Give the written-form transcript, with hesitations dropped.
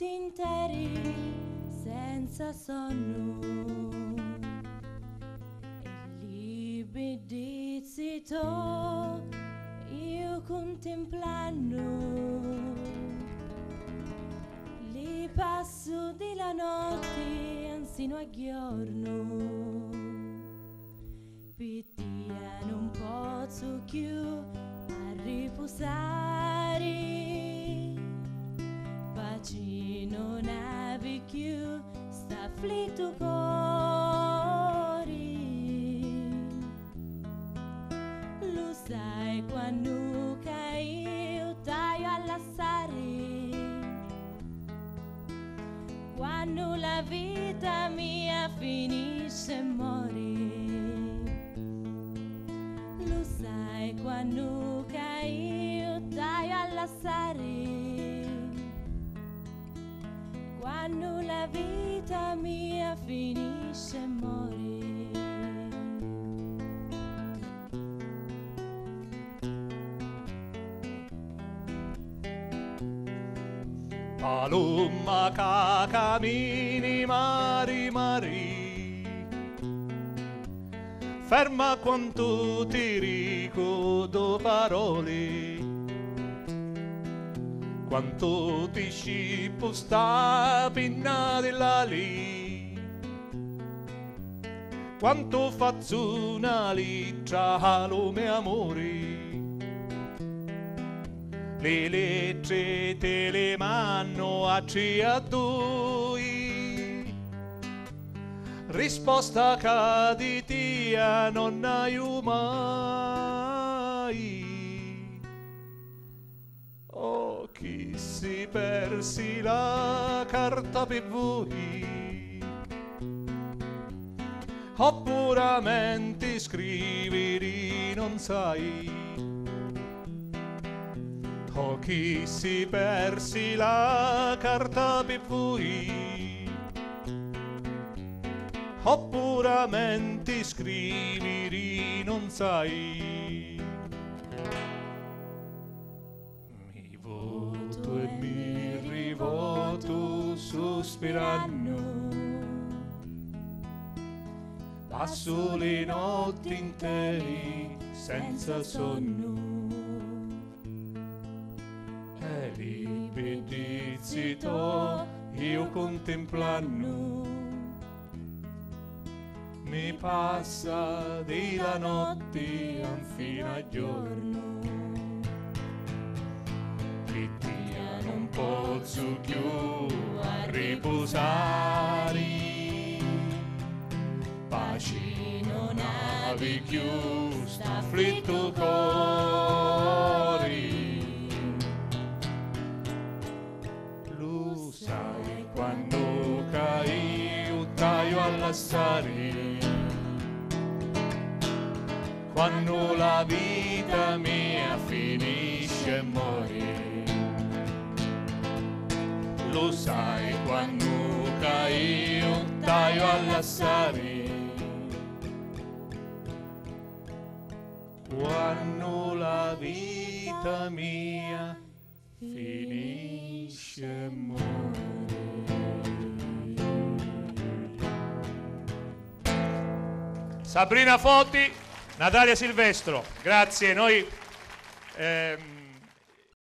notti interi senza sonno e liberi zitto io contemplando li passo di la notte ansino a giorno pittia non posso più a riposare pace non avevi più sta afflitto cuore lo sai quando io taglio all'assare quando la vita mia finisce e muore lo sai quando io taglio all'assare quando la vita mia finisce e muore Palomma ca cammini mari mari ferma quanto ti ricordo parole quanto ti scippo sta pinna della lì quanto faccio una liccia allo mio amore le lettere te le mando a due risposta che di tia non hai mai oh chi si persi la carta per voi oppuramente scrivere non sai o chi si persi la carta per voi oppuramente scrivere non sai mi voto e mi rivoto sospirando passo le notti interi senza sonno liberi zitto io contemplando mi passa di la notte fino a giorno pittia non posso più a riposare pace non avevi più sta afflitto cuore sai quando io taglio all'assare quando la vita mia finisce e muore lo sai quando io taglio all'assare quando la vita mia finisce e muore. Sabrina Foti, Natalia Silvestro, grazie. Noi